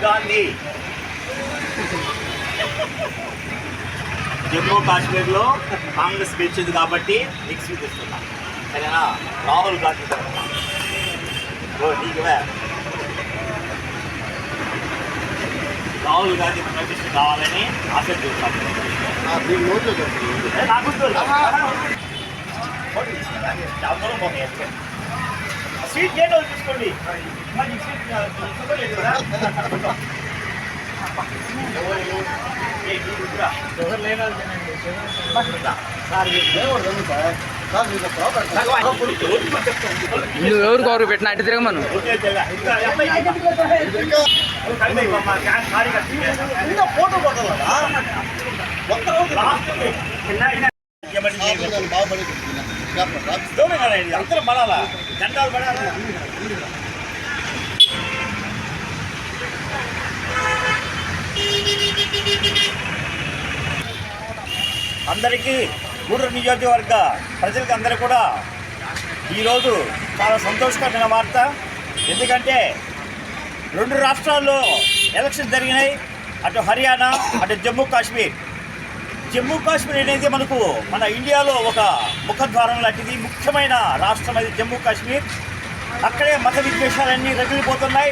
గాంధీ జమ్మూ కాశ్మీర్లో కాంగ్రెస్ గెలిచింది కాబట్టి నీకు చూపిస్తున్నా, సరేనా? రాహుల్ గాంధీ రాహుల్ గాంధీ ప్రతిష్ట కావాలని ఆశ చూస్తాను. సీట్ గేట్ తీసుకోండి. నువ్వు ఎవరు గౌరవ పెట్టిన అటు తిరగమను. అందరూ పడాలా, జెండాలు పడాలా. అందరికీ గూడూరు నియోజకవర్గ ప్రజలకి అందరూ కూడా ఈరోజు చాలా సంతోషకరమైన వార్త. ఎందుకంటే 2 రాష్ట్రాల్లో ఎలక్షన్ జరిగినాయి, అటు హర్యానా అటు జమ్మూ కాశ్మీర్. జమ్మూ కాశ్మీర్ అనేది మన ఇండియాలో ఒక ముఖద్వారం లాంటిది, ముఖ్యమైన రాష్ట్రం అది జమ్మూ కాశ్మీర్. అక్కడే మత విద్వేషాలన్నీ రగిలిపోతున్నాయి.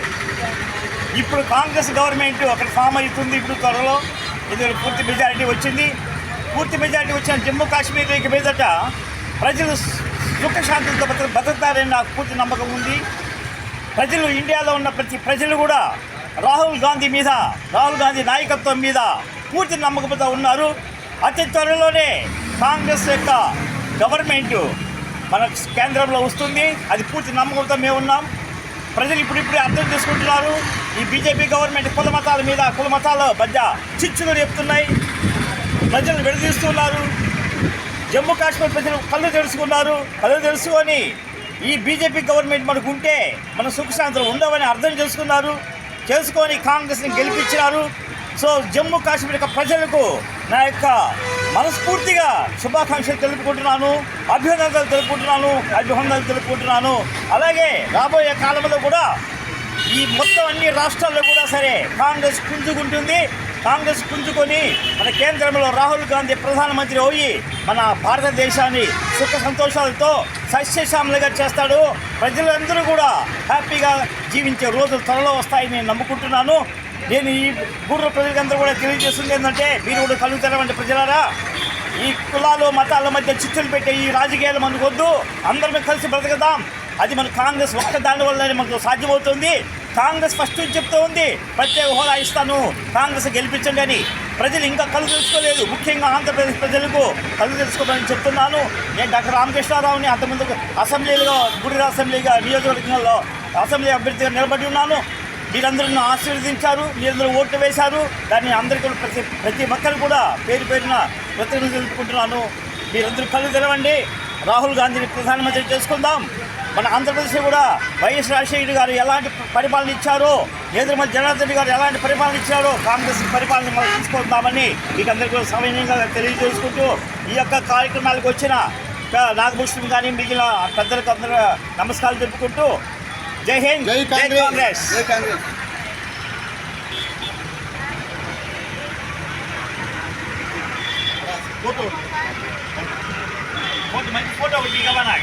ఇప్పుడు కాంగ్రెస్ గవర్నమెంట్ అక్కడ ఫామ్ అవుతుంది ఇప్పుడు త్వరలో. ఇందులో పూర్తి మెజారిటీ వచ్చింది. పూర్తి మెజారిటీ వచ్చిన జమ్మూ కాశ్మీర్ మీదట ప్రజలు సుఖశాంతులతో బతుకుతారని నాకు పూర్తి నమ్మకం ఉంది. ప్రజలు, ఇండియాలో ఉన్న ప్రతి ప్రజలు కూడా రాహుల్ గాంధీ నాయకత్వం మీద పూర్తి నమ్మకంతో ఉన్నారు. అతి త్వరలోనే కాంగ్రెస్ యొక్క గవర్నమెంట్ మన కేంద్రంలో వస్తుంది. అది పూర్తి నమ్మకంతో మేము ఉన్నాం. ప్రజలు ఇప్పుడిప్పుడే అర్థం చేసుకుంటున్నారు. ఈ బీజేపీ గవర్నమెంట్ కుల మతాల మధ్య చిచ్చులు చెప్తున్నాయి, ప్రజలు విడదీస్తున్నారు. జమ్మూ కాశ్మీర్ ప్రజలు కళ్ళు తెలుసుకొని ఈ బీజేపీ గవర్నమెంట్ మనకు ఉంటే మన సుఖశాంతులు ఉండవని అర్థం చేసుకొని కాంగ్రెస్ని గెలిపించినారు. సో జమ్మూ కాశ్మీర్ యొక్క ప్రజలకు నా యొక్క మనస్ఫూర్తిగా శుభాకాంక్షలు తెలుపుకుంటున్నాను, అభివందనలు తెలుపుకుంటున్నాను. అలాగే రాబోయే కాలంలో కూడా ఈ మొత్తం అన్ని రాష్ట్రాల్లో కూడా సరే కాంగ్రెస్ పుంజుకుంటుంది. కాంగ్రెస్ పుంజుకొని మన కేంద్రంలో రాహుల్ గాంధీ ప్రధానమంత్రి అయ్యి మన భారతదేశాన్ని సుఖ సంతోషాలతో సస్యశ్యామలుగా చేస్తాడు. ప్రజలందరూ కూడా హ్యాపీగా జీవించే రోజులు త్వరలో వస్తాయని నేను నమ్ముకుంటున్నాను. నేను ఈ గూడూరు ప్రజలందరూ కూడా తెలియజేస్తుంది ఏంటంటే, మీరు కూడా కళ్ళు తెరవండి ప్రజలారా. ఈ కులాలు మతాల మధ్య చిచ్చులు పెట్టే ఈ రాజకీయాలు మనకు వద్దు. అందరం కలిసి బ్రతకదాం. అది మన కాంగ్రెస్ ఒక్క దాని వల్లనే మనకు సాధ్యమవుతుంది. కాంగ్రెస్ ఫస్ట్ చెప్తూ ఉంది, ప్రత్యేక హోదా ఇస్తాను, కాంగ్రెస్ గెలిపించండి అని. ప్రజలు ఇంకా కళ్ళు తెలుసుకోలేదు. ముఖ్యంగా ఆంధ్రప్రదేశ్ ప్రజలకు కళ్ళు తెలుసుకోమని చెప్తున్నాను. నేను డాక్టర్ రామకృష్ణారావుని అంతకుముందు గూడూరు అసెంబ్లీగా నియోజకవర్గంలో అసెంబ్లీ అభ్యర్థిగా నిలబడి ఉన్నాను. మీరందరూ నన్ను ఆశీర్వదించారు, మీరందరూ ఓట్లు వేశారు. దాన్ని అందరికీ ప్రతి ఒక్కరు కూడా పేరున కృతజ్ఞతలు తెలుపుకుంటున్నాను. మీరందరూ కళ్ళు తెరవండి. రాహుల్ గాంధీని ప్రధానమంత్రి చేసుకుందాం. మన ఆంధ్రప్రదేశ్లో కూడా వైఎస్ రాజశేఖర గారు ఎలాంటి పరిపాలన ఇచ్చారో, ఎదురుమల్లి జనార్దన్ రెడ్డి గారు ఎలాంటి పరిపాలన ఇచ్చారో కాంగ్రెస్ పరిపాలన మనం తీసుకుందామని మీకు అందరికీ కూడా సమయంగా తెలియజేసుకుంటూ ఈ యొక్క కార్యక్రమాలకు వచ్చిన నాగభూషణం కానీ మిగిలిన పెద్దలకు అందరూ నమస్కారాలు తెలుపుకుంటూ జై హింద్, జై కాంగ్రెస్. ఫోటో మంచి ఫోటో ఒకటి ఇవ్వనా?